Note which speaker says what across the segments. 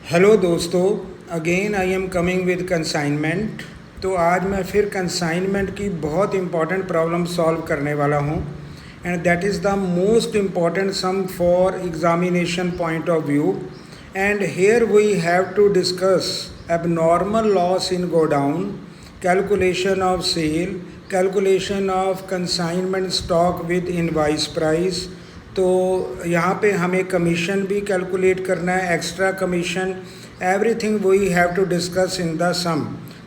Speaker 1: Hello दोस्तों, again I am coming with consignment. तो आज मैं फिर कंसाइनमेंट की बहुत इंपॉर्टेंट प्रॉब्लम सॉल्व करने वाला हूँ and that is the most important sum for examination point of view. And here we have to discuss abnormal loss in godown, calculation of sale, calculation of consignment stock with invoice price। तो यहाँ पे हमें commission भी calculate करना है, extra commission, everything we have to discuss in the sum.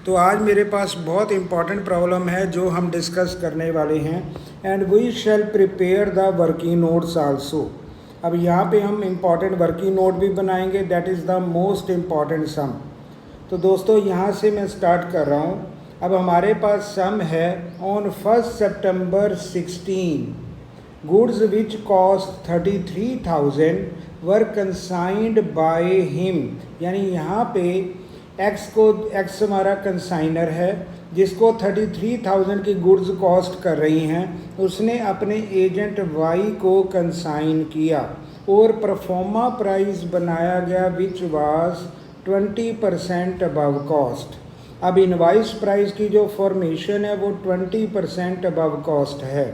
Speaker 1: तो आज मेरे पास बहुत इंपॉर्टेंट प्रॉब्लम है जो हम डिस्कस करने वाले हैं and we shall prepare the working notes also. अब यहाँ पे हम इम्पॉर्टेंट वर्किंग नोट भी बनाएंगे, that is the most important sum. तो दोस्तों यहाँ से मैं स्टार्ट कर रहा हूँ। अब हमारे पास सम है on 1 September 16 goods which cost 33,000 were consigned by him. यानी यहाँ पे एक्स हमारा कंसाइनर है जिसको 33,000 की गुड्स कॉस्ट कर रही हैं, उसने अपने एजेंट वाई को कंसाइन किया और परफॉर्मा प्राइस बनाया गया विच वाज 20% अबव कॉस्ट। अब इनवाइस प्राइस की जो फॉर्मेशन है वो 20% अबव कॉस्ट है।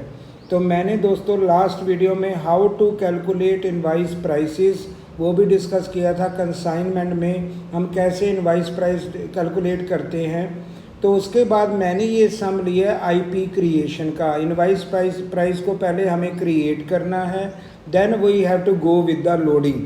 Speaker 1: तो मैंने दोस्तों लास्ट वीडियो में how to calculate invoice prices वो भी डिस्कस किया था। कंसाइनमेंट में हम कैसे इनवाइस प्राइस कैलकुलेट करते हैं। तो उसके बाद मैंने ये सम लिया आईपी क्रिएशन का। इनवाइस प्राइस को पहले हमें क्रिएट करना है, then we have to go with the loading.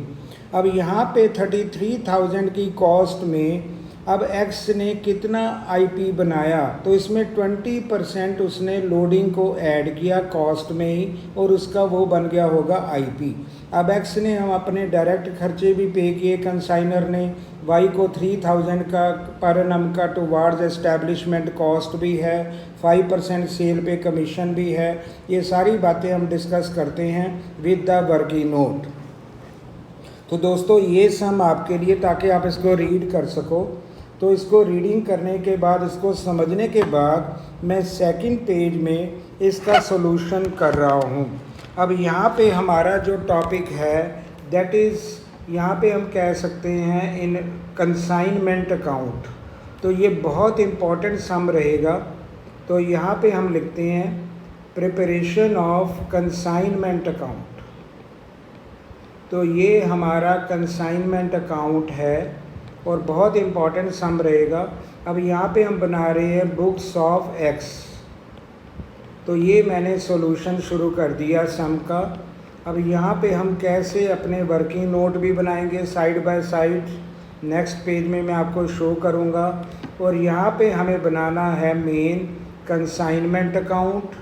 Speaker 1: अब यहाँ पे 33,000 की कॉस्ट में अब एक्स ने कितना आईपी बनाया, तो इसमें 20% उसने लोडिंग को ऐड किया कॉस्ट में ही और उसका वो बन गया होगा आईपी। अब एक्स ने हम अपने डायरेक्ट खर्चे भी पे किए, कंसाइनर ने वाई को 3,000 का पर एनम का टुवार्ड्स एस्टैब्लिशमेंट कॉस्ट भी है, 5% सेल पे कमीशन भी है। ये सारी बातें हम डिस्कस करते हैं विद द वर्किंग नोट। तो दोस्तों ये सम आपके लिए, ताकि आप इसको रीड कर सको। तो इसको रीडिंग करने के बाद, इसको समझने के बाद मैं सेकंड पेज में इसका सॉल्यूशन कर रहा हूँ। अब यहाँ पे हमारा जो टॉपिक है दैट इज़, यहाँ पे हम कह सकते हैं इन कंसाइनमेंट अकाउंट। तो ये बहुत इम्पॉर्टेंट सम रहेगा। तो यहाँ पे हम लिखते हैं प्रिपरेशन ऑफ कंसाइनमेंट अकाउंट। तो ये हमारा कंसाइनमेंट अकाउंट है और बहुत इम्पॉर्टेंट सम रहेगा। अब यहाँ पे हम बना रहे हैं बुक्स ऑफ एक्स। तो ये मैंने सॉल्यूशन शुरू कर दिया सम का। अब यहाँ पे हम कैसे अपने वर्किंग नोट भी बनाएंगे side by side, next page में मैं आपको शो करूँगा। और यहाँ पे हमें बनाना है मेन कंसाइनमेंट अकाउंट,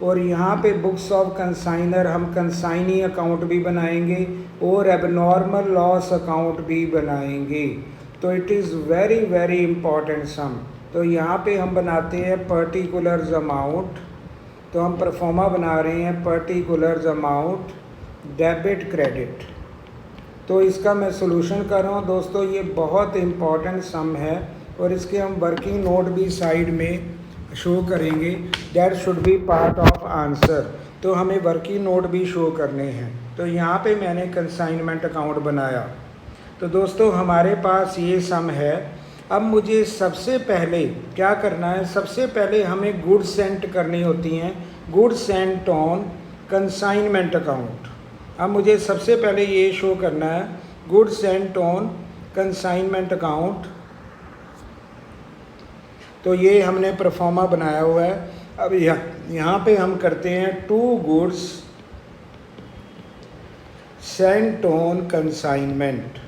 Speaker 1: और यहाँ पे बुक्स ऑफ कंसाइनर हम कंसाइनी अकाउंट भी बनाएंगे और एबनॉर्मल लॉस अकाउंट भी बनाएंगे। तो it is very very important sum. तो यहाँ पे हम बनाते हैं पर्टिकुलर्स अमाउंट। तो हम परफॉर्मा बना रहे हैं पर्टिकुलर्स अमाउंट डेबिट क्रेडिट। तो इसका मैं सॉल्यूशन कर रहा हूँ दोस्तों। ये बहुत इम्पॉर्टेंट सम है और इसके हम वर्किंग नोट भी साइड में शो करेंगे, that should be part of answer. तो हमें वर्किंग नोट भी शो करने हैं। तो यहाँ पे मैंने कंसाइनमेंट अकाउंट बनाया। तो दोस्तों हमारे पास ये सम है। अब मुझे सबसे पहले क्या करना है, सबसे पहले हमें गुड्स सेंट करनी होती हैं, goods Saint on consignment account. अब मुझे सबसे पहले ये शो करना है goods Saint on consignment account. तो ये हमने परफॉर्मा बनाया हुआ है। अब यहाँ पे हम करते हैं 2 गुड्स सेंट ऑन कंसाइनमेंट,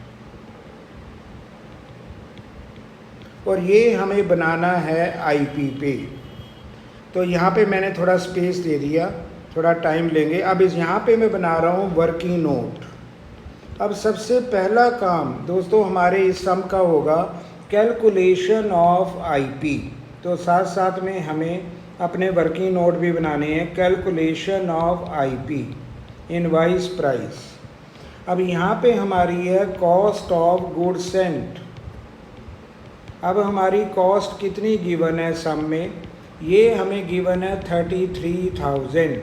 Speaker 1: और ये हमें बनाना है आईपी पे। तो यहाँ पे मैंने थोड़ा स्पेस दे दिया, थोड़ा टाइम लेंगे। अब इस यहाँ पे मैं बना रहा हूँ वर्किंग नोट। अब सबसे पहला काम दोस्तों हमारे इस सम का होगा कैलकुलेशन ऑफ आईपी। तो साथ साथ में हमें अपने वर्किंग नोट भी बनाने हैं। Calculation of IP, invoice price. अब यहाँ पे हमारी है कॉस्ट ऑफ गुड्स सेंट। अब हमारी कॉस्ट कितनी गिवन है सम में, ये हमें गिवन है 33,000।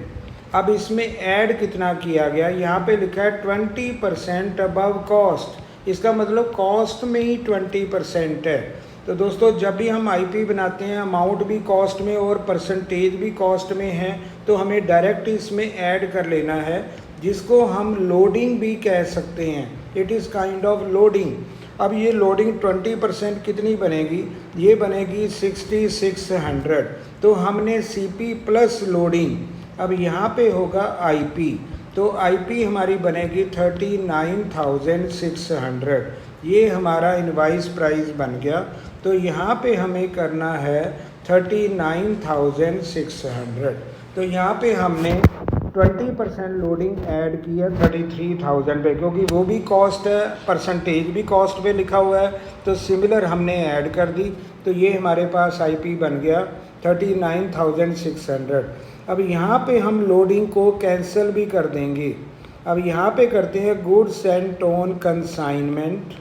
Speaker 1: अब इसमें ऐड कितना किया गया, यहाँ पे लिखा है 20% अबव कॉस्ट। इसका मतलब कॉस्ट में ही 20% है। तो दोस्तों जब भी हम आईपी बनाते हैं अमाउंट भी कॉस्ट में और परसेंटेज भी कॉस्ट में है, तो हमें डायरेक्ट इसमें ऐड कर लेना है, जिसको हम लोडिंग भी कह सकते हैं। It is kind of loading. अब ये लोडिंग 20% कितनी बनेगी, ये बनेगी 6600। तो हमने सीपी प्लस लोडिंग, अब यहाँ पे होगा आईपी, तो आईपी हमारी बनेगी 39,600। ये हमारा इनवाइस प्राइस बन गया। तो यहाँ पे हमें करना है 39,600। तो यहाँ पे हमने 20% लोडिंग ऐड किया 33,000 पे, क्योंकि वो भी कॉस्ट है, परसेंटेज भी कॉस्ट पे लिखा हुआ है, तो सिमिलर हमने ऐड कर दी। तो ये हमारे पास आईपी बन गया 39,600। अब यहाँ पे हम लोडिंग को कैंसिल भी कर देंगे। अब यहाँ पे करते हैं गुड्स एंड टोन कंसाइनमेंट,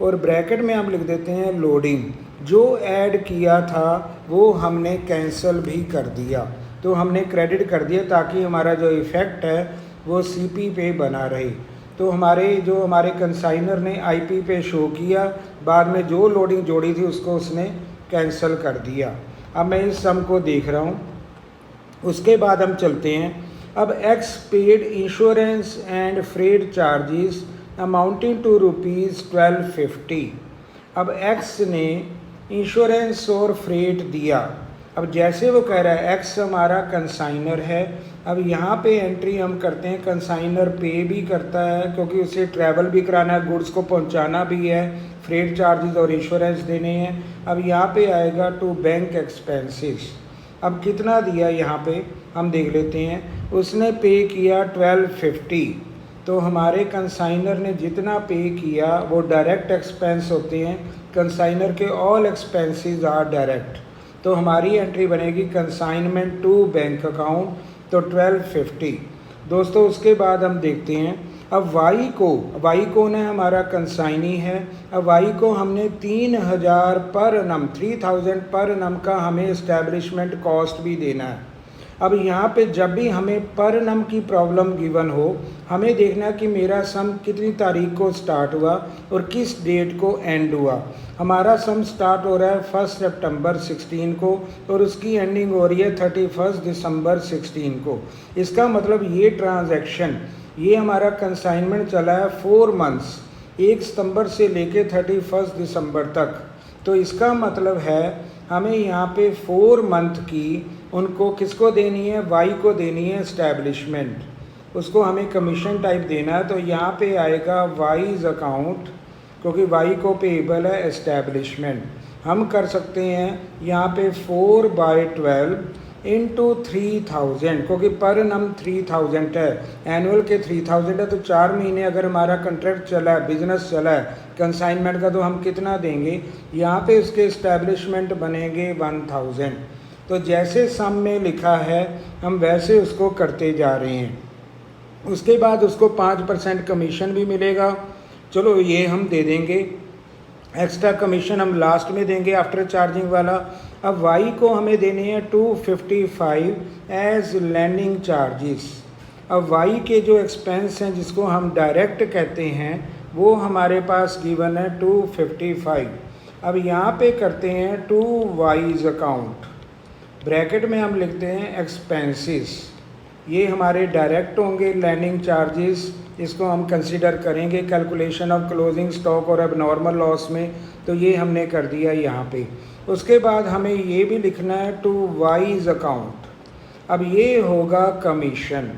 Speaker 1: और ब्रैकेट में हम लिख देते हैं लोडिंग। जो ऐड किया था वो हमने कैंसिल भी कर दिया, तो हमने क्रेडिट कर दिया ताकि हमारा जो इफ़ेक्ट है वो सीपी पे बना रहे। तो हमारे कंसाइनर ने आईपी पे शो किया, बाद में जो लोडिंग जोड़ी थी उसको उसने कैंसिल कर दिया। अब मैं इस सम को देख रहा हूँ। उसके बाद हम चलते हैं। अब X paid insurance and freight charges amounting to ₹1250। अब एक्स ने इंश्योरेंस और फ्रेट दिया। अब जैसे वो कह रहा है एक्स हमारा कंसाइनर है, अब यहाँ पे एंट्री हम करते हैं, कंसाइनर पे भी करता है क्योंकि उसे ट्रैवल भी कराना है, गुड्स को पहुँचाना भी है, फ्रेट चार्जेस और इंश्योरेंस देने हैं। अब यहाँ पे आएगा टू बैंक एक्सपेंसेस। अब कितना दिया यहाँ पे हम देख लेते हैं। उसने पे किया 1250। तो हमारे कंसाइनर ने जितना पे किया वो डायरेक्ट एक्सपेंस होते हैं। कंसाइनर के ऑल एक्सपेंसेस आर डायरेक्ट। तो हमारी एंट्री बनेगी कंसाइनमेंट टू बैंक अकाउंट, तो 1250। दोस्तों उसके बाद हम देखते हैं अब वाई को ने हमारा कंसाइनी है। अब वाई को हमने 3000 पर नम 3000 पर नम का हमें इस्टेब्लिशमेंट कॉस्ट भी देना है। अब यहाँ पे जब भी हमें पर नम की प्रॉब्लम गिवन हो, हमें देखना कि मेरा सम कितनी तारीख को स्टार्ट हुआ और किस डेट को एंड हुआ। हमारा सम स्टार्ट हो रहा है 1 सितंबर 16 को और उसकी एंडिंग हो रही है 31 दिसंबर 16 को। इसका मतलब ये ट्रांजैक्शन, ये हमारा कंसाइनमेंट चला है 4 मंथ्स, 1 सितंबर से लेके 31 दिसंबर तक। तो इसका मतलब है हमें यहाँ पे 4 मंथ की उनको किसको देनी है, वाई को देनी है इस्टेब्लिशमेंट, उसको हमें कमीशन टाइप देना है। तो यहाँ पे आएगा वाइज अकाउंट, क्योंकि वाई को पेएबल है इस्टेब्लिशमेंट। हम कर सकते हैं यहाँ पे 4/12 इंटू 3000, क्योंकि पर नम 3000 है, एनुअल के 3000 है। तो 4 महीने अगर हमारा कंट्रैक्ट चला है, बिजनेस चला है कंसाइनमेंट का, तो हम कितना देंगे, यहाँ पे उसके इस्टेब्लिशमेंट बनेंगे 1000। तो जैसे सम में लिखा है हम वैसे उसको करते जा रहे हैं। उसके बाद उसको 5% कमीशन भी मिलेगा। चलो ये हम दे देंगे, एक्स्ट्रा कमीशन हम लास्ट में देंगे आफ्टर चार्जिंग वाला। अब वाई को हमें देने हैं 255 एज लैंडिंग चार्जेस। अब वाई के जो एक्सपेंस हैं जिसको हम डायरेक्ट कहते हैं वो हमारे पास गिवन है 255। अब यहाँ पे करते हैं टू वाइज अकाउंट, ब्रैकेट में हम लिखते हैं एक्सपेंसेस। ये हमारे डायरेक्ट होंगे लैंडिंग चार्जेस, इसको हम कंसीडर करेंगे कैलकुलेशन ऑफ क्लोजिंग स्टॉक और अब नॉर्मल लॉस में। तो ये हमने कर दिया यहाँ पे। उसके बाद हमें ये भी लिखना है टू वाइज अकाउंट। अब ये होगा कमीशन।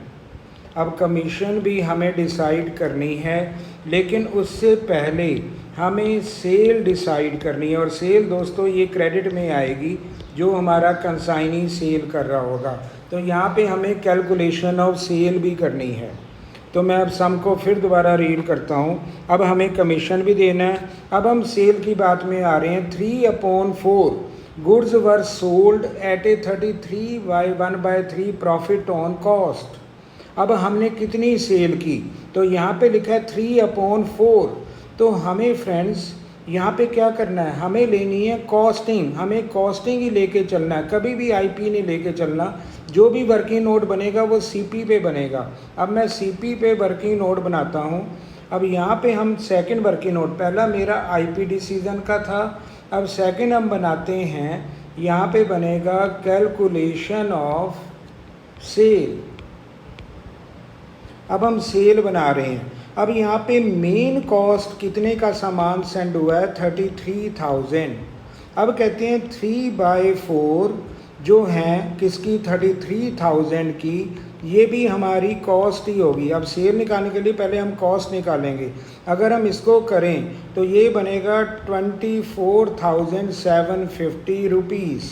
Speaker 1: अब कमीशन भी हमें डिसाइड करनी है, लेकिन उससे पहले हमें सेल डिसाइड करनी है। और सेल दोस्तों ये क्रेडिट में आएगी जो हमारा कंसाइनी सेल कर रहा होगा। तो यहाँ पे हमें कैलकुलेशन ऑफ सेल भी करनी है। तो मैं अब सम को फिर दोबारा रीड करता हूँ। अब हमें कमीशन भी देना है। अब हम सेल की बात में आ रहे हैं। 3/4 goods were sold at A 33/1/3 profit on cost. अब हमने कितनी सेल की, तो यहाँ पे लिखा है 3/4। तो हमें फ्रेंड्स यहाँ पे क्या करना है, हमें लेनी है कॉस्टिंग। हमें कॉस्टिंग ही लेके चलना है, कभी भी आईपी नहीं लेके चलना। जो भी वर्किंग नोट बनेगा वो सीपी पे बनेगा। अब मैं सीपी पे वर्किंग नोट बनाता हूँ। अब यहाँ पे हम सेकंड वर्किंग नोट, पहला मेरा आईपीडी सीजन का था, अब सेकंड हम बनाते हैं, यहाँ पे बनेगा कैलकुलेशन ऑफ सेल। अब हम सेल बना रहे हैं। अब यहाँ पे मेन कॉस्ट कितने का सामान सेंड हुआ है, 33,000। अब कहते हैं 3/4 जो हैं किसकी, 33,000 की, ये भी हमारी कॉस्ट ही होगी। अब सेल निकालने के लिए पहले हम कॉस्ट निकालेंगे। अगर हम इसको करें तो ये बनेगा 24,750 रुपीज़।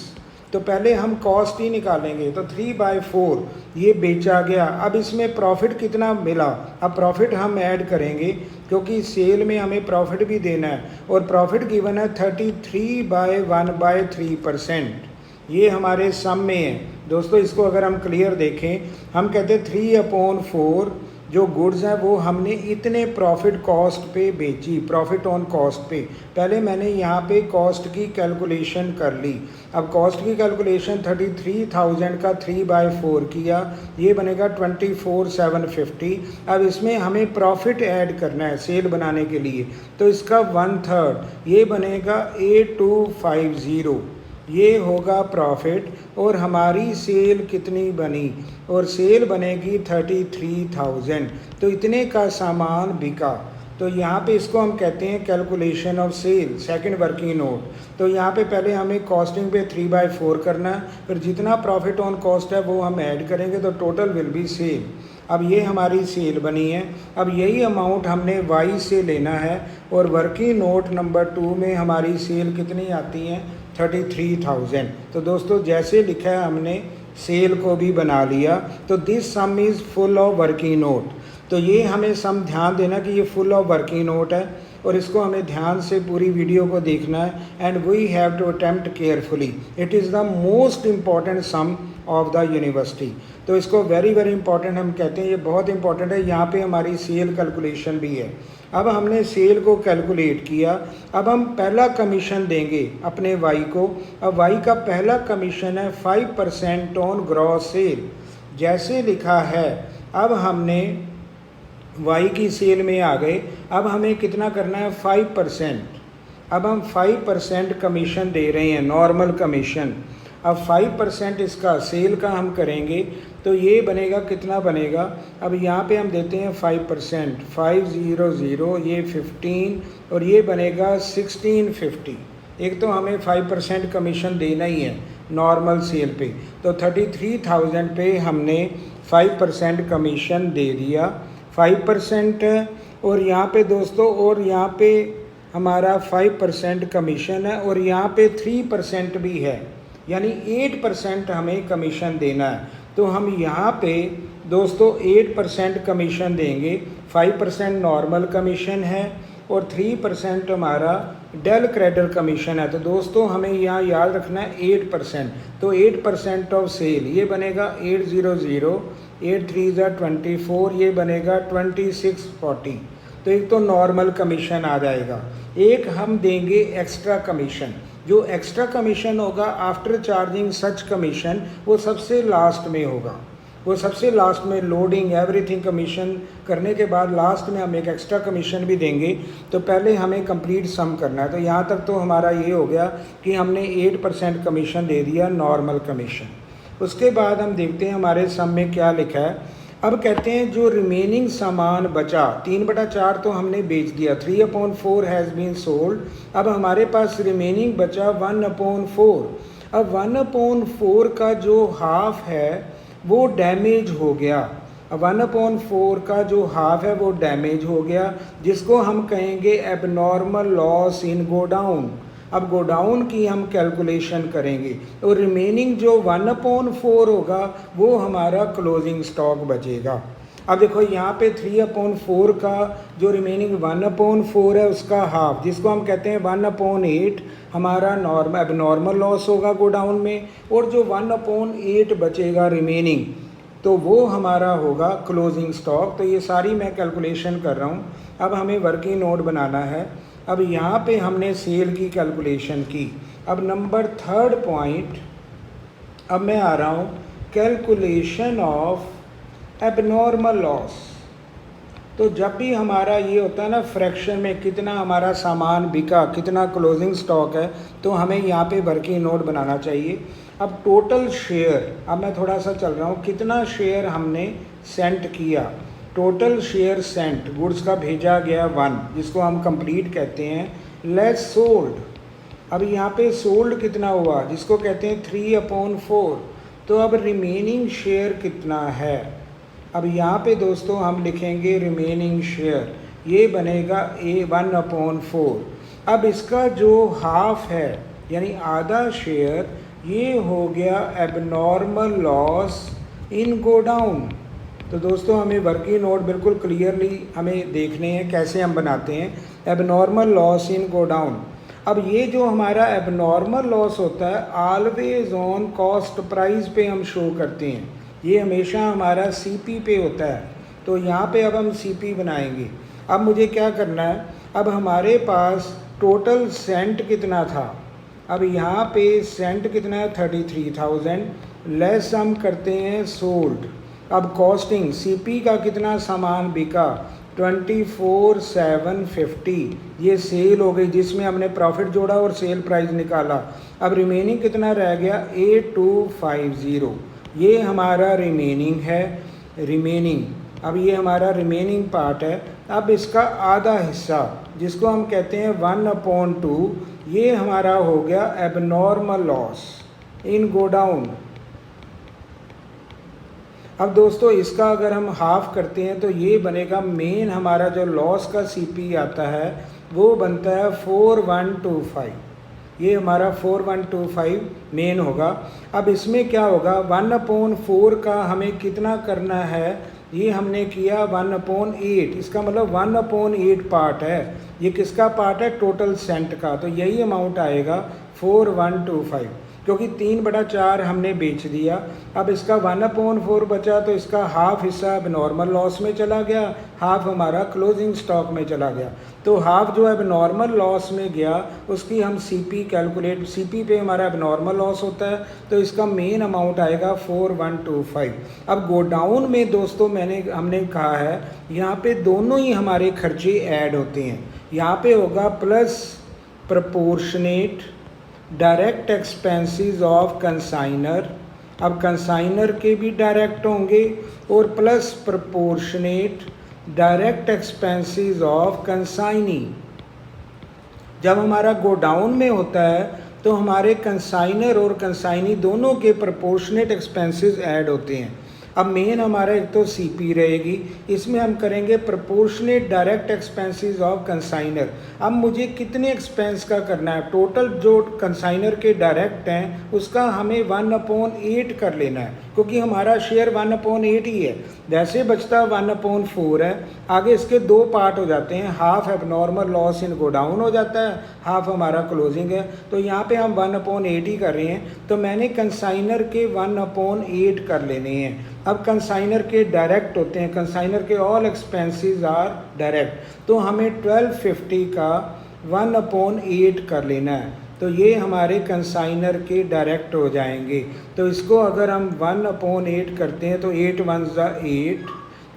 Speaker 1: तो पहले हम कॉस्ट ही निकालेंगे। तो 3/4 ये बेचा गया। अब इसमें प्रॉफिट कितना मिला, अब प्रॉफिट हम ऐड करेंगे क्योंकि सेल में हमें प्रॉफिट भी देना है, और प्रॉफिट गिवन है 33/1/3%। ये हमारे सम में है दोस्तों। इसको अगर हम क्लियर देखें, हम कहते हैं 3/4 जो गुड्स हैं वो हमने इतने प्रॉफिट कॉस्ट पे बेची, प्रॉफिट ऑन कॉस्ट पे। पहले मैंने यहाँ पे कॉस्ट की कैलकुलेशन कर ली। अब कॉस्ट की कैलकुलेशन 33,000 का 3/4 किया, ये बनेगा 24,750। अब इसमें हमें प्रॉफिट ऐड करना है सेल बनाने के लिए, तो इसका 1/3 ये बनेगा 8250, ये होगा प्रॉफिट। और हमारी सेल कितनी बनी, और सेल बनेगी 33,000। तो इतने का सामान बिका। तो यहाँ पे इसको हम कहते हैं calculation of sale, second working note. तो यहाँ पे पहले हमें कॉस्टिंग पे 3/4 करना है, फिर जितना प्रॉफिट ऑन कॉस्ट है वो हम ऐड करेंगे, तो टोटल विल बी सेल। अब ये हमारी सेल बनी है। अब यही अमाउंट हमने वाई से लेना है, और वर्किंग नोट नंबर 2 में हमारी सेल कितनी आती है, 33,000। तो दोस्तों जैसे लिखा है हमने सेल को भी बना लिया। तो this some is full of working note. तो ये हमें सम ध्यान देना कि ये फुल ऑफ वर्किंग नोट है, और इसको हमें ध्यान से पूरी वीडियो को देखना है। And we have to attempt carefully, it is the most important sum of the university. तो इसको वेरी वेरी इंपॉर्टेंट हम कहते हैं, ये बहुत इंपॉर्टेंट है। यहाँ पे हमारी सेल कैलकुलेशन भी है। अब हमने सेल को कैलकुलेट किया। अब हम पहला कमीशन देंगे अपने वाई को। अब वाई का पहला कमीशन है 5% ऑन ग्रॉस सेल, जैसे लिखा है। अब हमने वाई की सेल में आ गए। अब हमें कितना करना है, 5%। अब हम 5% कमीशन दे रहे हैं, नॉर्मल कमीशन। अब 5% इसका सेल का हम करेंगे, तो ये बनेगा, कितना बनेगा। अब यहाँ पे हम देते हैं 5%, 500, ये 15, और ये बनेगा 1650। एक तो हमें 5% कमीशन देना ही है नॉर्मल सेल पे। तो 33,000 पे हमने 5% कमीशन दे दिया, 5%। और यहाँ पे दोस्तों, और यहाँ पे हमारा 5% कमीशन है, और यहाँ पे 3% भी है, यानी 8% हमें कमीशन देना है। तो हम यहाँ पे दोस्तों 8% कमीशन देंगे। 5% नॉर्मल कमीशन है, और 3% हमारा डेल क्रेडिट कमीशन है। तो दोस्तों हमें यहाँ याद रखना है 8%। तो 8% ऑफ सेल, ये बनेगा 800, 8 3 24, ये बनेगा 2640। तो एक तो नॉर्मल कमीशन आ जाएगा। एक हम देंगे एक्स्ट्रा कमीशन। जो एक्स्ट्रा कमीशन होगा आफ्टर चार्जिंग सच कमीशन, वो सबसे लास्ट में होगा। वो सबसे लास्ट में लोडिंग एवरीथिंग कमीशन करने के बाद लास्ट में हम एक एक्स्ट्रा कमीशन भी देंगे। तो पहले हमें कंप्लीट सम करना है। तो यहाँ तक तो हमारा ये हो गया कि हमने 8% कमीशन दे दिया, नॉर्मल कमीशन। उसके बाद हम देखते हैं हमारे सम में क्या लिखा है। अब कहते हैं जो रिमेनिंग सामान बचा, 3/4 तो हमने बेच दिया, 3/4 हैज़ बीन सोल्ड। अब हमारे पास रिमेनिंग बचा 1/4। अब 1/4 का जो हाफ है वो डैमेज हो गया। अब 1/4 का जो हाफ है वो डैमेज हो गया, जिसको हम कहेंगे एबनॉर्मल लॉस इन गोडाउन। अब गोडाउन की हम कैलकुलेशन करेंगे, तो रिमेनिंग जो 1/4 होगा वो हमारा क्लोजिंग स्टॉक बचेगा। अब देखो यहाँ पे 3/4 का जो रिमेनिंग 1/4 है उसका हाफ, जिसको हम कहते हैं 1/8, हमारा एबनॉर्मल लॉस होगा गोडाउन में। और जो 1/8 बचेगा रिमेनिंग, तो वो हमारा होगा क्लोजिंग स्टॉक। तो ये सारी मैं कैलकुलेशन कर रहा हूँ। अब हमें वर्किंग नोट बनाना है। अब यहाँ पे हमने सेल की कैलकुलेशन की। अब नंबर 3rd पॉइंट, अब मैं आ रहा हूँ कैलकुलेशन ऑफ एबनॉर्मल लॉस। तो जब भी हमारा ये होता है ना फ्रैक्शन में कितना हमारा सामान बिका, कितना क्लोजिंग स्टॉक है, तो हमें यहाँ पे वर्किंग नोट बनाना चाहिए। अब टोटल शेयर, अब मैं थोड़ा सा चल रहा हूँ, कितना शेयर हमने सेंट किया, टोटल शेयर सेंट, गुड्स का भेजा गया 1, जिसको हम कंप्लीट कहते हैं, लेस सोल्ड। अब यहाँ पे सोल्ड कितना हुआ, जिसको कहते हैं 3/4। तो अब रिमेनिंग शेयर कितना है, अब यहाँ पे दोस्तों हम लिखेंगे रिमेनिंग शेयर, ये बनेगा 1/4। अब इसका जो हाफ है यानी आधा शेयर, ये हो गया abnormal loss in go down. तो दोस्तों हमें वर्किंग नोट बिल्कुल क्लियरली हमें देखने हैं कैसे हम बनाते हैं, abnormal loss in go down. अब ये जो हमारा एबनॉर्मल लॉस होता है ऑलवेज ऑन कॉस्ट प्राइस पे हम शो करते हैं, ये हमेशा हमारा सीपी पे होता है। तो यहाँ पे अब हम सीपी बनाएंगे। अब मुझे क्या करना है, अब हमारे पास टोटल सेंट कितना था, अब यहाँ पे सेंट कितना है 33,000, लेस हम करते हैं सोल्ड। अब कॉस्टिंग, सीपी का कितना सामान बिका 24,750, ये सेल हो गई जिसमें हमने प्रॉफिट जोड़ा और सेल प्राइस निकाला। अब रिमेनिंग कितना रह गया 8250, ये हमारा रिमेनिंग है, रिमेनिंग। अब ये हमारा रिमेनिंग पार्ट है। अब इसका आधा हिस्सा जिसको हम कहते हैं 1/2, ये हमारा हो गया abnormal loss in go down. अब दोस्तों इसका अगर हम हाफ करते हैं तो ये बनेगा, मेन हमारा जो लॉस का सीपी आता है वो बनता है 4125, ये हमारा 4125 मेन होगा। अब इसमें क्या होगा 1/4 का हमें कितना करना है, ये हमने किया 1/8, इसका मतलब 1/8 पार्ट है। ये किसका पार्ट है, टोटल सेंट का, तो यही अमाउंट आएगा 4125, क्योंकि 3/4 हमने बेच दिया। अब इसका 1/4 बचा तो इसका हाफ हिस्सा अब नॉर्मल लॉस में चला गया, हाफ हमारा क्लोजिंग स्टॉक में चला गया। तो हाफ जो है नॉर्मल लॉस में गया उसकी हम सीपी कैलकुलेट, सीपी पे हमारा अब नॉर्मल लॉस होता है, तो इसका मेन अमाउंट आएगा 4125। अब गोडाउन में दोस्तों हमने कहा है यहाँ पे दोनों ही हमारे खर्चे ऐड होते हैं। यहाँ पे होगा plus proportionate direct expenses of consignor, अब कंसाइनर के भी डायरेक्ट होंगे, और plus proportionate direct expenses of consignee. जब हमारा गोडाउन में होता है तो हमारे कंसाइनर और कंसाइनी दोनों के प्रपोर्शनेट एक्सपेंसेस ऐड होते हैं। अब मेन हमारा एक तो सीपी रहेगी, इसमें हम करेंगे proportionate direct expenses of consignor. अब मुझे कितने एक्सपेंस का करना है, टोटल जो कंसाइनर के डायरेक्ट हैं उसका हमें 1/8 कर लेना है, क्योंकि हमारा शेयर 1/8 ही है। वैसे बचता 1/4 है, आगे इसके दो पार्ट हो जाते हैं, half abnormal loss in godown हो जाता है, हाफ हमारा क्लोजिंग है। तो यहाँ पे हम 1/8 ही कर रहे हैं, तो मैंने कंसाइनर के 1/8 कर लेने हैं। अब कंसाइनर के डायरेक्ट होते हैं, कंसाइनर के ऑल एक्सपेंसेस आर डायरेक्ट, तो हमें 1250 का 1/8 कर लेना है, तो ये हमारे कंसाइनर के डायरेक्ट हो जाएंगे। तो इसको अगर हम 1/8 करते हैं तो 8 1 8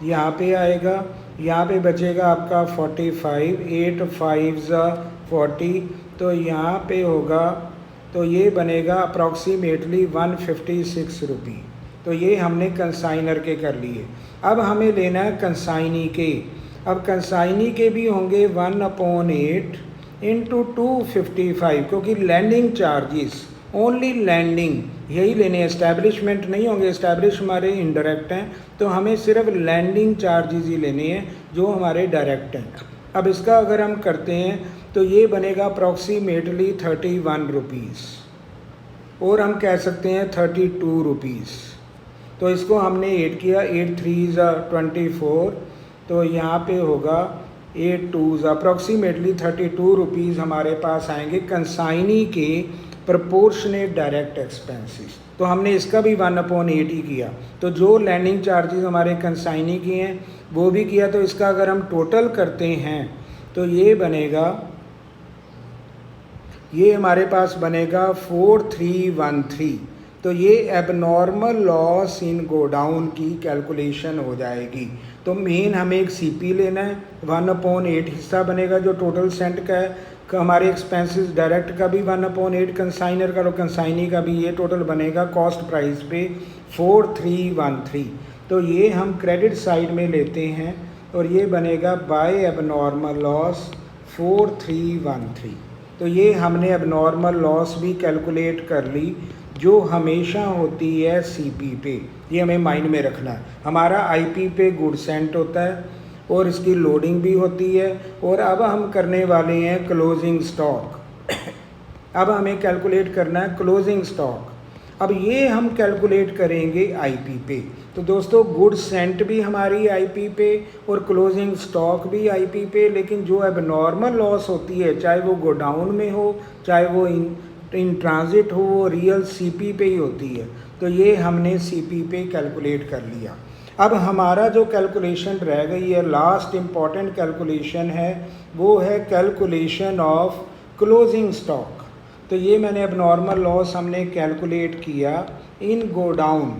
Speaker 1: यहाँ पे आएगा, यहाँ पे बचेगा आपका 45, 8 5 40, तो यहाँ पे होगा, तो ये बनेगा अप्रॉक्सीमेटली 156 रुपी। तो ये हमने कंसाइनर के कर लिए। अब हमें लेना है कंसाइनी के। अब कंसाइनी के भी होंगे 1/8 इंटू 255, क्योंकि लैंडिंग चार्जेस, ओनली लैंडिंग यही लेने हैं, एस्टैब्लिशमेंट नहीं होंगे, एस्टैब्लिश हमारे इनडायरेक्ट हैं, तो हमें सिर्फ लैंडिंग चार्जेस ही लेने हैं जो हमारे डायरेक्ट हैं। अब इसका अगर हम करते हैं तो ये बनेगा अप्रॉक्सीमेटली 31 रुपीज़, और हम कह सकते हैं 32 रुपीज़। तो इसको हमने 8 किया, 8 3 24, तो यहाँ पे होगा 8 2 अप्रॉक्सीमेटली 32 रुपीज़ हमारे पास आएंगे कंसाइनी के प्रपोर्शनेट डायरेक्ट एक्सपेंसेस। तो हमने इसका भी 1/8 ही किया, तो जो लैंडिंग चार्जेस हमारे कंसाइनी की हैं वो भी किया। तो इसका अगर हम टोटल करते हैं तो ये बनेगा, ये हमारे पास बनेगा 4313, तो ये एबनॉर्मल लॉस इन गोडाउन की कैलकुलेशन हो जाएगी। तो मेन हमें एक सीपी लेना है, 1/8 हिस्सा बनेगा जो टोटल सेंट का है। हमारे एक्सपेंसेस डायरेक्ट का भी 1/8, कंसाइनर का और कंसाइनी का भी, ये टोटल बनेगा कॉस्ट प्राइस पे 4313। तो ये हम क्रेडिट साइड में लेते हैं और ये बनेगा बाय एबनॉर्मल लॉस 4313। तो ये हमने एबनॉर्मल लॉस भी कैलकुलेट कर ली जो हमेशा होती है सीपी पे। ये हमें माइंड में रखना है। हमारा आईपी पे गुड सेंट होता है और इसकी लोडिंग भी होती है। और अब हम करने वाले हैं क्लोजिंग स्टॉक। अब हमें कैलकुलेट करना है क्लोजिंग स्टॉक। अब ये हम कैलकुलेट करेंगे आईपी पे। तो दोस्तों गुड सेंट भी हमारी आईपी पे और क्लोजिंग स्टॉक भी आईपी पे, लेकिन जो एबनॉर्मल लॉस होती है चाहे वो गोडाउन में हो चाहे वो इन ट्रांजिट हो, वो रियल सीपी पे ही होती है। तो ये हमने सीपी पे कैलकुलेट कर लिया। अब हमारा जो कैलकुलेशन रह गई है, लास्ट इम्पॉर्टेंट कैलकुलेशन है, वो है कैलकुलेशन ऑफ क्लोजिंग स्टॉक। तो ये मैंने एबनॉर्मल लॉस हमने कैलकुलेट किया इन गोडाउन।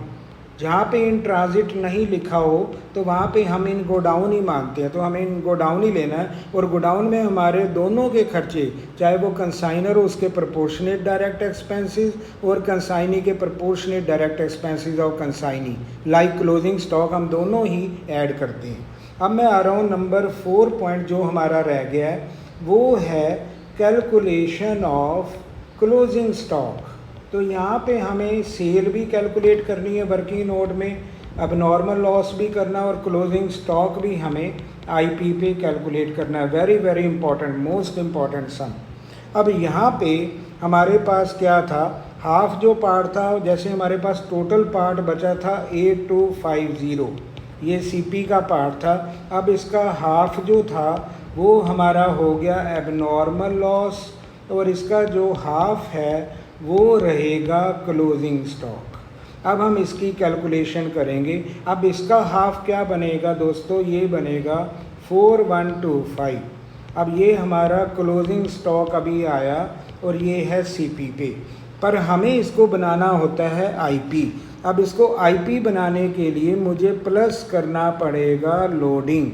Speaker 1: जहाँ पे इन ट्रांजिट नहीं लिखा हो तो वहाँ पे हम इन गोडाउन ही मानते हैं, तो हमें इन गोडाउन ही लेना है। और गोडाउन में हमारे दोनों के खर्चे, चाहे वो कंसाइनर हो उसके प्रोपोर्शनेट डायरेक्ट एक्सपेंसेस और कंसाइनी के प्रोपोर्शनेट डायरेक्ट एक्सपेंसेस और कंसाइनी लाइक क्लोजिंग स्टॉक, हम दोनों ही ऐड करते हैं। अब मैं आ रहा हूँ नंबर 4 पॉइंट जो हमारा रह गया है, वो है कैलकुलेशन ऑफ क्लोजिंग स्टॉक। तो यहाँ पे हमें सेल भी कैलकुलेट करनी है वर्किंग नोट में, अब नॉर्मल लॉस भी करना और क्लोजिंग स्टॉक भी हमें आईपी पे कैलकुलेट करना है। Very very important, most important sum. अब यहाँ पे हमारे पास क्या था, हाफ जो पार्ट था, जैसे हमारे पास टोटल पार्ट बचा था 8250, ये सीपी का पार्ट था। अब इसका हाफ जो था वो हमारा हो गया एबनॉर्मल लॉस और इसका जो हाफ है वो रहेगा क्लोजिंग स्टॉक। अब हम इसकी कैलकुलेशन करेंगे। अब इसका हाफ क्या बनेगा दोस्तों, ये बनेगा 4125। अब ये हमारा क्लोजिंग स्टॉक अभी आया और ये है सीपी पे, पर हमें इसको बनाना होता है आईपी। अब इसको आईपी बनाने के लिए मुझे प्लस करना पड़ेगा लोडिंग।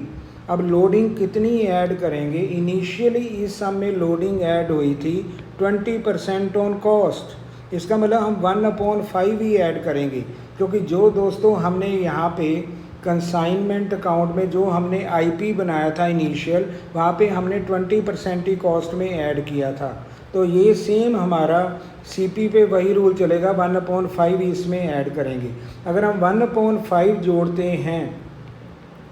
Speaker 1: अब लोडिंग कितनी ऐड करेंगे, इनिशियली इस सम में लोडिंग ऐड हुई थी 20% ऑन कॉस्ट। इसका मतलब हम 1/5 ही ऐड करेंगे, क्योंकि जो दोस्तों हमने यहाँ पे कंसाइनमेंट अकाउंट में जो हमने आईपी बनाया था इनिशियल, वहाँ पे हमने 20% ही कॉस्ट में ऐड किया था। तो ये सेम हमारा सीपी पे वही रूल चलेगा, 1/5 इसमें ऐड करेंगे। अगर हम 1/5 जोड़ते हैं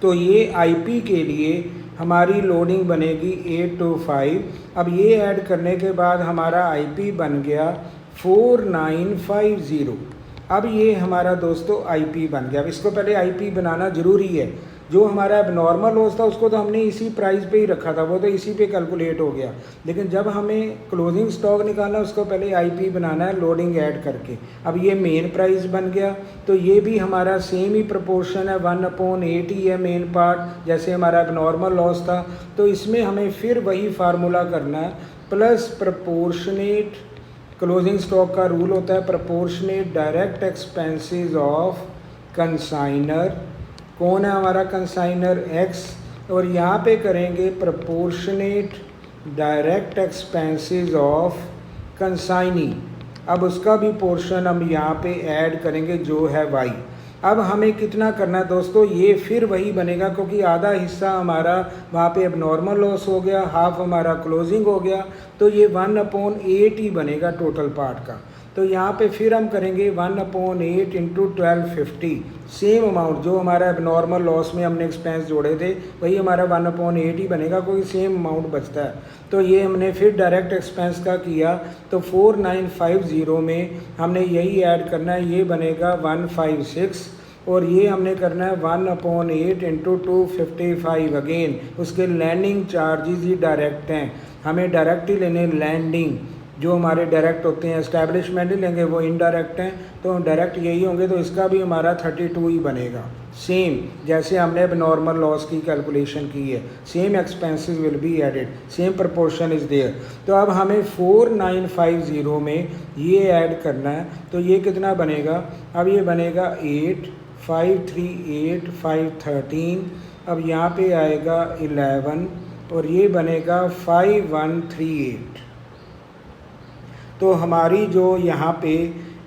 Speaker 1: तो ये आईपी के लिए हमारी लोडिंग बनेगी 825। अब ये ऐड करने के बाद हमारा आईपी बन गया 4950। अब ये हमारा दोस्तों आईपी बन गया। अब इसको पहले आईपी बनाना ज़रूरी है। जो हमारा नॉर्मल लॉस था उसको तो हमने इसी प्राइस पे ही रखा था, वो तो इसी पे कैलकुलेट हो गया। लेकिन जब हमें क्लोजिंग स्टॉक निकालना है उसको पहले आईपी बनाना है लोडिंग ऐड करके। अब ये मेन प्राइस बन गया, तो ये भी हमारा सेम ही प्रोपोर्शन है, 1/8 ही है मेन पार्ट, जैसे हमारा नॉर्मल लॉस था। तो इसमें हमें फिर वही फार्मूला करना है, प्लस प्रोपोर्शनेट, क्लोजिंग स्टॉक का रूल होता है proportionate direct expenses of consignor. कौन है हमारा कंसाइनर, एक्स, और यहाँ पे करेंगे proportionate direct expenses of consignee. अब उसका भी पोर्शन हम यहाँ पे ऐड करेंगे जो है वाई। अब हमें कितना करना है दोस्तों, ये फिर वही बनेगा, क्योंकि आधा हिस्सा हमारा वहाँ पे अब नॉर्मल लॉस हो गया, हाफ हमारा क्लोजिंग हो गया, तो ये 1/8 ही बनेगा टोटल पार्ट का। तो यहाँ पे फिर हम करेंगे 1/8 × 1250, सेम अमाउंट जो हमारा नॉर्मल लॉस में हमने एक्सपेंस जोड़े थे वही हमारा 1/8 ही बनेगा, क्योंकि सेम अमाउंट बचता है। तो ये हमने फिर डायरेक्ट एक्सपेंस का किया, तो 4950 में हमने यही ऐड करना है, ये बनेगा 156, और ये हमने करना है 1/8 × 255 अगेन। उसके लैंडिंग चार्जेस ही डायरेक्ट हैं, हमें डायरेक्ट ही लेने लैंडिंग, जो हमारे डायरेक्ट होते हैं, एस्टैब्लिशमेंट ही लेंगे वो इनडायरेक्ट हैं, तो डायरेक्ट यही होंगे, तो इसका भी हमारा 32 ही बनेगा। सेम जैसे हमने अब नॉर्मल लॉस की कैलकुलेशन की है, same expenses will be added, same proportion is there. तो अब हमें 4950 में ये ऐड करना है, तो ये कितना बनेगा, अब ये बनेगा 8, 538, 513, अब यहाँ पे आएगा 11 और ये बनेगा 5138। तो हमारी जो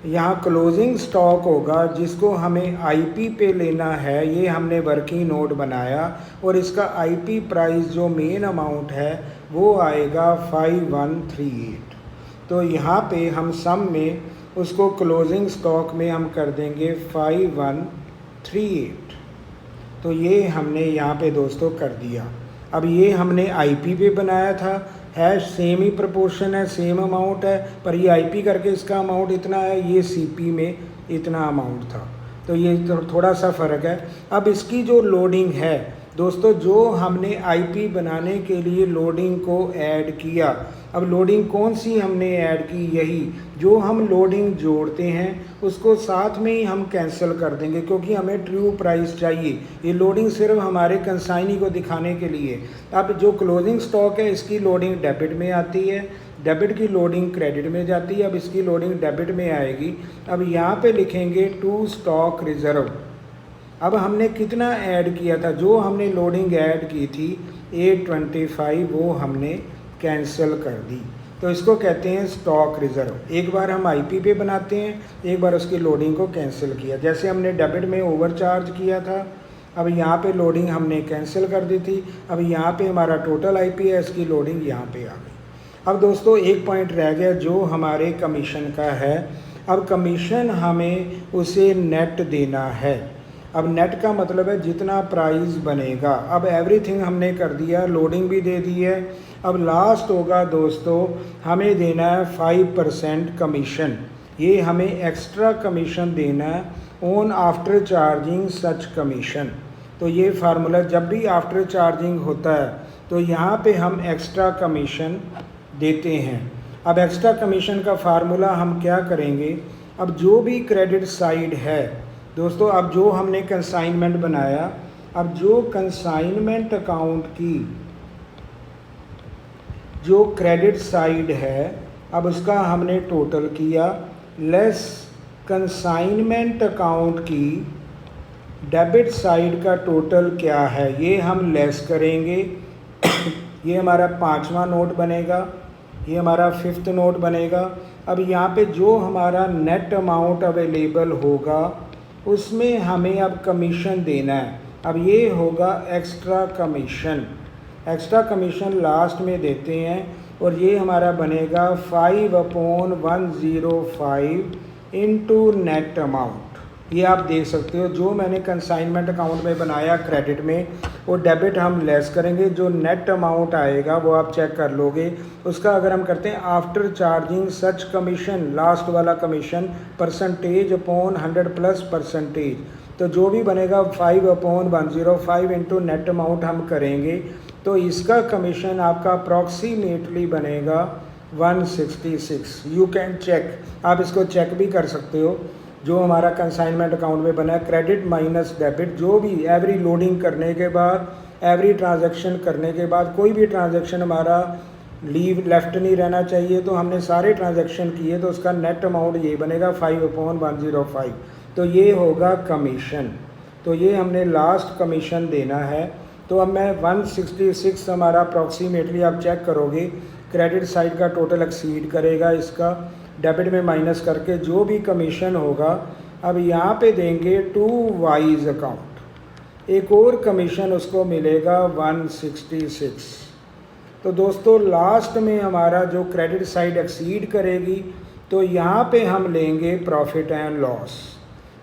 Speaker 1: यहाँ क्लोजिंग स्टॉक होगा जिसको हमें आईपी पे लेना है, ये हमने वर्किंग नोट बनाया और इसका आईपी प्राइस जो मेन अमाउंट है वो आएगा 5138। तो यहाँ पे हम सम में उसको क्लोजिंग स्टॉक में हम कर देंगे 5138। तो ये हमने यहाँ पे दोस्तों कर दिया। अब ये हमने आईपी पे बनाया था, है सेम ही प्रोपोर्शन है, सेम अमाउंट है, पर ये आईपी करके इसका अमाउंट इतना है, ये सीपी में इतना अमाउंट था, तो ये थोड़ा सा फ़र्क है। अब इसकी जो लोडिंग है दोस्तों, जो हमने आईपी बनाने के लिए लोडिंग को ऐड किया, अब लोडिंग कौन सी हमने ऐड की, यही जो हम लोडिंग जोड़ते हैं उसको साथ में ही हम कैंसिल कर देंगे, क्योंकि हमें ट्रू प्राइस चाहिए। ये लोडिंग सिर्फ हमारे कंसाइनी को दिखाने के लिए। अब जो क्लोजिंग स्टॉक है इसकी लोडिंग डेबिट में आती है, डेबिट की लोडिंग क्रेडिट में जाती है। अब इसकी लोडिंग डेबिट में आएगी। अब यहाँ पे लिखेंगे टू स्टॉक रिज़र्व। अब हमने कितना ऐड किया था, जो हमने लोडिंग ऐड की थी 825, वो हमने कैंसिल कर दी, तो इसको कहते हैं स्टॉक रिज़र्व। एक बार हम आईपी पे बनाते हैं, एक बार उसकी लोडिंग को कैंसिल किया। जैसे हमने डेबिट में ओवरचार्ज किया था, अब यहाँ पे लोडिंग हमने कैंसिल कर दी थी, अब यहाँ पे हमारा टोटल आईपी है, इसकी लोडिंग यहाँ पे आ गई। अब दोस्तों एक पॉइंट रह गया जो हमारे कमीशन का है। अब कमीशन हमें उसे नेट देना है। अब नेट का मतलब है जितना प्राइस बनेगा। अब एवरीथिंग हमने कर दिया, लोडिंग भी दे दी है। अब लास्ट होगा दोस्तों, हमें देना है 5% कमीशन। ये हमें एक्स्ट्रा कमीशन देना है on after charging such commission. तो ये फार्मूला जब भी आफ्टर चार्जिंग होता है तो यहाँ पे हम एक्स्ट्रा कमीशन देते हैं। अब एक्स्ट्रा कमीशन का फार्मूला हम क्या करेंगे, अब जो भी क्रेडिट साइड है दोस्तों, अब जो हमने कंसाइनमेंट बनाया, अब जो कंसाइनमेंट अकाउंट की जो क्रेडिट साइड है, अब उसका हमने टोटल किया, लेस कंसाइनमेंट अकाउंट की डेबिट साइड का टोटल क्या है, ये हम लेस करेंगे। ये हमारा 5वां नोट बनेगा, ये हमारा 5th नोट बनेगा। अब यहाँ पे जो हमारा नेट अमाउंट अवेलेबल होगा उसमें हमें अब कमीशन देना है। अब ये होगा extra commission. Extra commission last में देते हैं और ये हमारा बनेगा 5/105 इंटू नेट अमाउंट। ये आप देख सकते हो, जो मैंने कंसाइनमेंट अकाउंट में बनाया क्रेडिट में, वो डेबिट हम लेस करेंगे, जो नेट अमाउंट आएगा वो आप चेक कर लोगे। उसका अगर हम करते हैं after charging such commission, last वाला commission percentage upon 100 plus percentage, तो जो भी बनेगा 5/105 इंटू नेट अमाउंट हम करेंगे, तो इसका कमीशन आपका अप्रॉक्सीमेटली बनेगा 166। यू कैन चेक, आप इसको चेक भी कर सकते हो। जो हमारा कंसाइनमेंट अकाउंट में बना है, क्रेडिट माइनस डेबिट, जो भी एवरी लोडिंग करने के बाद, एवरी ट्रांजैक्शन करने के बाद, कोई भी ट्रांजैक्शन हमारा लेफ्ट नहीं रहना चाहिए। तो हमने सारे ट्रांजैक्शन किए तो उसका नेट अमाउंट ये बनेगा 5/105। तो ये होगा कमीशन। तो ये हमने लास्ट कमीशन देना है। तो अब मैं 166 हमारा अप्रॉक्सीमेटली आप चेक करोगे, क्रेडिट साइड का टोटल एक्सीड करेगा इसका, डेबिट में माइनस करके जो भी कमीशन होगा। अब यहाँ पे देंगे टू वाइज अकाउंट, एक और कमीशन उसको मिलेगा 166। तो दोस्तों लास्ट में हमारा जो क्रेडिट साइड एक्सीड करेगी तो यहाँ पे हम लेंगे प्रॉफिट एंड लॉस।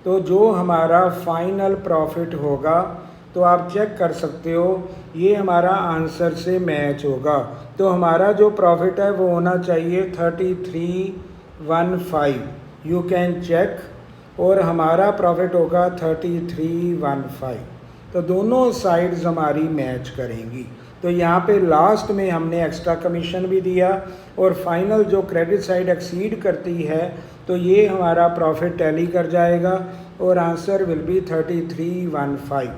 Speaker 1: तो जो हमारा फाइनल प्रॉफिट होगा, तो आप चेक कर सकते हो, ये हमारा आंसर से मैच होगा। तो हमारा जो प्रॉफिट है वो होना चाहिए 3315, यू कैन चेक, और हमारा प्रॉफिट होगा 3315। तो दोनों साइड्स हमारी मैच करेंगी। तो यहाँ पे लास्ट में हमने एक्स्ट्रा कमीशन भी दिया और फाइनल जो क्रेडिट साइड एक्सीड करती है तो ये हमारा प्रॉफिट टैली कर जाएगा। और answer will be 3315।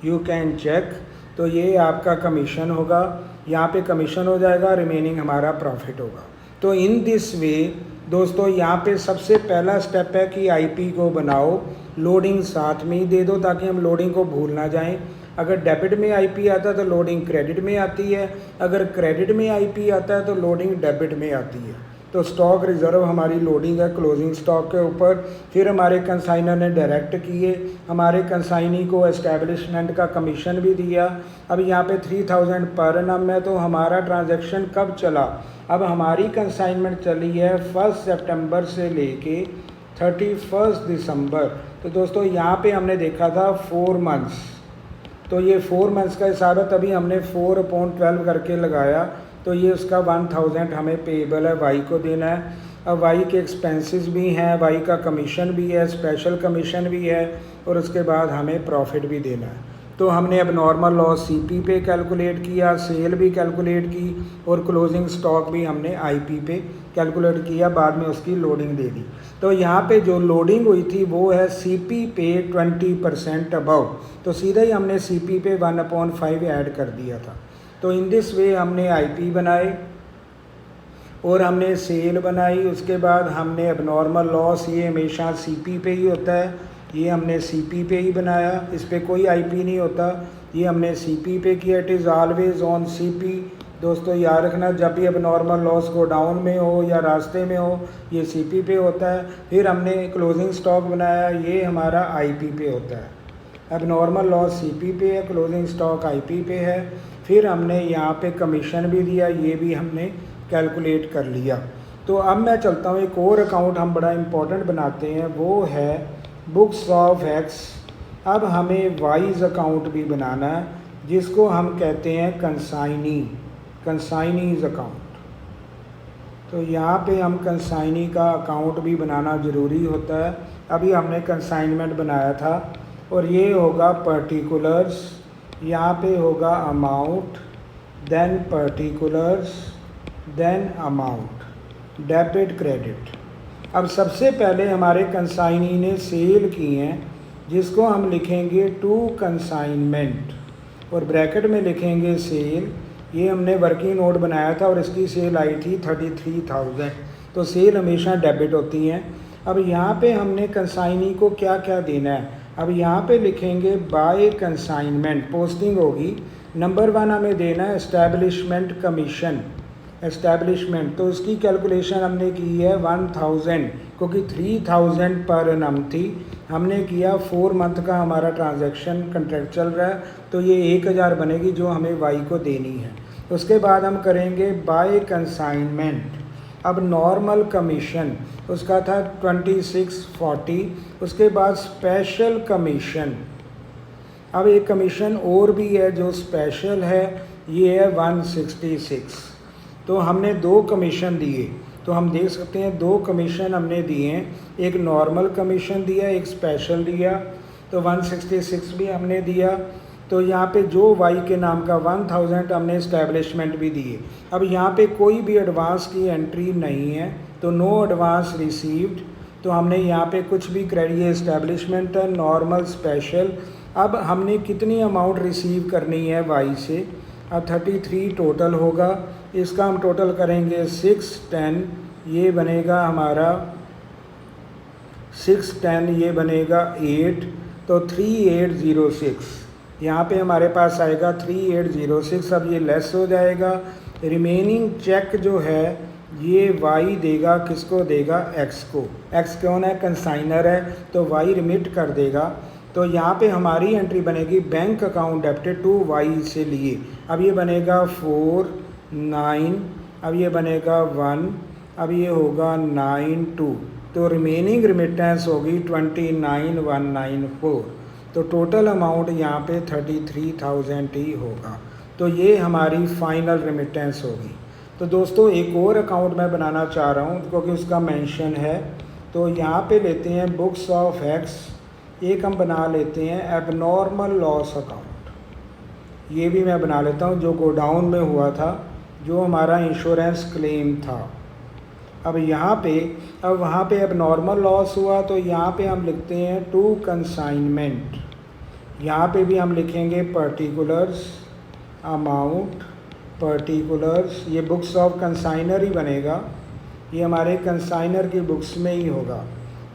Speaker 1: You can check. तो ये आपका कमीशन होगा, यहाँ पे कमीशन हो जाएगा, रिमेनिंग हमारा प्रॉफिट होगा। तो इन दिस वे दोस्तों यहाँ पे सबसे पहला स्टेप है कि आईपी को बनाओ, लोडिंग साथ में ही दे दो ताकि हम लोडिंग को भूल ना जाएं। अगर डेबिट में आईपी आता है तो लोडिंग क्रेडिट में आती है, अगर क्रेडिट में आईपी आता है तो लोडिंग डेबिट में आती है। तो स्टॉक रिज़र्व हमारी लोडिंग है क्लोजिंग स्टॉक के ऊपर। फिर हमारे कंसाइनर ने डायरेक्ट किए, हमारे कंसाइनी को एस्टैब्लिशमेंट का कमीशन भी दिया। अब यहाँ पे 3000 पर एनम है, तो हमारा ट्रांजैक्शन कब चला? अब हमारी कंसाइनमेंट चली है 1 सितंबर से लेके 31 दिसंबर। तो दोस्तों यहाँ पे हमने देखा था 4 मंथ्स, तो ये 4 मंथ्स का हिसाब है, तभी हमने 4/12 करके लगाया। तो ये उसका 1000 हमें पेएबल है, वाई को देना है। अब वाई के एक्सपेंसेस भी हैं, वाई का कमीशन भी है, स्पेशल कमीशन भी है, और उसके बाद हमें प्रॉफिट भी देना है। तो हमने अब नॉर्मल लॉस सीपी पे कैलकुलेट किया, सेल भी कैलकुलेट की, और क्लोजिंग स्टॉक भी हमने आईपी पे कैलकुलेट किया, बाद में उसकी लोडिंग दे दी। तो यहाँ पे जो लोडिंग हुई थी वो है सीपी पे 20% अबव, तो सीधा ही हमने सीपी पे 1/5 ऐड कर दिया था। तो इन दिस वे हमने आईपी बनाए और हमने सेल बनाई। उसके बाद हमने अब नॉर्मल लॉस, ये हमेशा सीपी पे ही होता है, ये हमने सीपी पे ही बनाया, इस पे कोई आईपी नहीं होता, ये हमने सीपी पे किया। It is always on CP. दोस्तों याद रखना, जब भी अब नॉर्मल लॉस गोडाउन में हो या रास्ते में हो, ये सीपी पे होता है। फिर हमने क्लोजिंग स्टॉक बनाया, ये हमारा आईपी पे होता है। अब नॉर्मल लॉस सीपी पे है, क्लोजिंग स्टॉक आईपी पे है। फिर हमने यहाँ पे कमीशन भी दिया, ये भी हमने कैलकुलेट कर लिया। तो अब मैं चलता हूँ, एक और अकाउंट हम बड़ा इम्पोर्टेंट बनाते हैं, वो है बुक्स ऑफ एक्स। अब हमें वाइज अकाउंट भी बनाना है, जिसको हम कहते हैं कंसाइनीज अकाउंट। तो यहाँ पे हम कंसाइनी का अकाउंट भी बनाना ज़रूरी होता है। अभी हमने कंसाइनमेंट बनाया था, और ये होगा पर्टिकुलर्स, यहाँ पे होगा amount, then particulars, then amount, debit credit. अब सबसे पहले हमारे कंसाइनी ने सेल की हैं, जिसको हम लिखेंगे टू कंसाइनमेंट, और ब्रैकेट में लिखेंगे सेल। ये हमने वर्किंग नोट बनाया था और इसकी सेल आई थी 33,000। तो सेल हमेशा डेबिट होती हैं। अब यहाँ पे हमने कंसाइनी को क्या क्या देना है, अब यहाँ पे लिखेंगे बाय कंसाइनमेंट, पोस्टिंग होगी। नंबर 1 हमें देना है एस्टैब्लिशमेंट कमीशन, एस्टैब्लिशमेंट। तो उसकी कैलकुलेशन हमने की है 1000, क्योंकि 3000 पर एनम थी। हमने किया 4 मंथ का हमारा ट्रांजैक्शन कंट्रैक्ट चल रहा है, तो ये 1000 बनेगी जो हमें वाई को देनी है। उसके बाद हम करेंगे बाय कंसाइनमेंट। अब नॉर्मल कमीशन उसका था 2640, उसके बाद स्पेशल कमीशन। अब एक कमीशन और भी है जो स्पेशल है, ये है 166। तो हमने 2 कमीशन दिए, तो हम देख सकते हैं 2 कमीशन हमने दिए हैं, एक नॉर्मल कमीशन दिया, एक स्पेशल दिया। तो 166 भी हमने दिया। तो यहाँ पे जो वाई के नाम का 1000 हमने इस्टेब्लिशमेंट भी दिए। अब यहाँ पे कोई भी एडवांस की एंट्री नहीं है, तो नो एडवांस रिसीव्ड। तो हमने यहाँ पे कुछ भी क्रेडिट, ये इस्टेब्लिशमेंट है, नॉर्मल, स्पेशल। अब हमने कितनी अमाउंट रिसीव करनी है वाई से, अब 33 टोटल होगा। इसका हम टोटल करेंगे 610, ये बनेगा हमारा 610, ये बनेगा 8, तो 3806 यहाँ पे हमारे पास आएगा 3806। अब ये लेस हो जाएगा। रिमेनिंग चेक जो है ये वाई देगा, किसको देगा? एक्स को। एक्स कौन है? कंसाइनर है, तो वाई रिमिट कर देगा। तो यहाँ पे हमारी एंट्री बनेगी bank account debited to Y से लिए। अब ये बनेगा 4 9, अब ये बनेगा 1, अब ये होगा 9 2, तो रिमेनिंग रिमिटेंस होगी 29194। तो टोटल अमाउंट यहाँ पे 33,000 ही होगा। तो ये हमारी फाइनल रिमिटेंस होगी। तो दोस्तों एक और अकाउंट मैं बनाना चाह रहा हूँ क्योंकि उसका मेंशन है। तो यहाँ पे लेते हैं बुक्स ऑफ एक्स, एक हम बना लेते हैं एबनॉर्मल लॉस अकाउंट। ये भी मैं बना लेता हूँ, जो गोडाउन में हुआ था, जो हमारा इंश्योरेंस क्लेम था। अब यहाँ पे अब वहाँ पे अब नॉर्मल लॉस हुआ तो यहाँ पे हम लिखते हैं टू कंसाइनमेंट। यहाँ पे भी हम लिखेंगे पर्टिकुलर्स अमाउंट पर्टिकुलर्स, ये बुक्स ऑफ कंसाइनर ही बनेगा, ये हमारे कंसाइनर की बुक्स में ही होगा।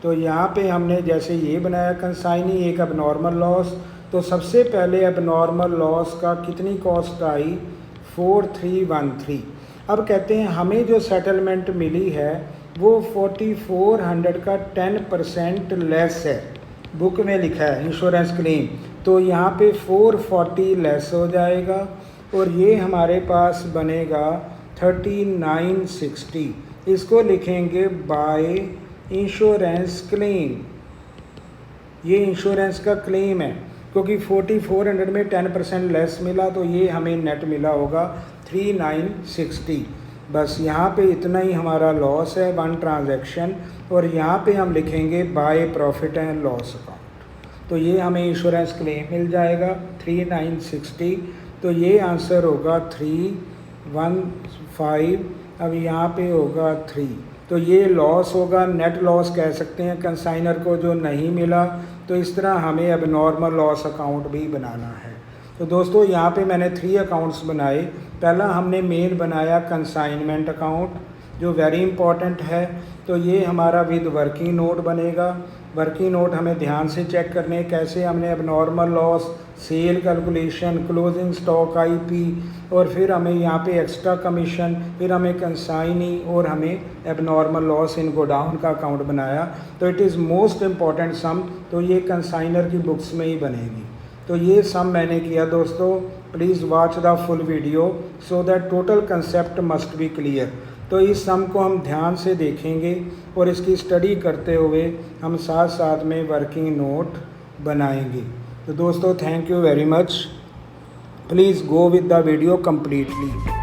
Speaker 1: तो यहाँ पे हमने जैसे ये बनाया कंसाइनी एक अब नॉर्मल लॉस, तो सबसे पहले अब नॉर्मल लॉस का कितनी कॉस्ट आई 4313। अब कहते हैं हमें जो सेटलमेंट मिली है वो 4400 का 10% लेस है, बुक में लिखा है इंश्योरेंस क्लेम, तो यहाँ पे 440 लेस हो जाएगा और ये हमारे पास बनेगा 3960। इसको लिखेंगे बाय इंश्योरेंस क्लेम, ये इंश्योरेंस का क्लेम है क्योंकि 4400 में 10% लेस मिला तो ये हमें नेट मिला होगा 3960। बस यहाँ पे इतना ही हमारा लॉस है वन ट्रांजैक्शन, और यहाँ पे हम लिखेंगे by profit and loss account, तो ये हमें इंश्योरेंस क्लेम मिल जाएगा 3960। तो ये आंसर होगा 315। अब यहाँ पे होगा 3, तो ये लॉस होगा, नेट लॉस कह सकते हैं कंसाइनर को जो नहीं मिला। तो इस तरह हमें अब नॉर्मल लॉस अकाउंट भी बनाना है। तो दोस्तों यहाँ पे मैंने 3 अकाउंट्स बनाए। पहला हमने मेन बनाया कंसाइनमेंट अकाउंट जो वेरी इंपॉर्टेंट है, तो ये हमारा विद वर्किंग नोट बनेगा। वर्किंग नोट हमें ध्यान से चेक करने कैसे हमने अब normal loss, sale calculation, closing stock IP, और फिर हमें यहाँ पे एक्स्ट्रा कमीशन, फिर हमें कंसाइनी और हमें अब नॉर्मल लॉस इन गोडाउन का अकाउंट बनाया। तो it is most important sum, तो ये कंसाइनर की बुक्स में ही बनेगी। तो ये सम मैंने किया दोस्तों। Please watch the full video so that total concept must be clear. तो इस सम को हम ध्यान से देखेंगे और इसकी स्टडी करते हुए हम साथ साथ में वर्किंग नोट बनाएंगे। तो दोस्तों thank you very much. Please go with the video completely.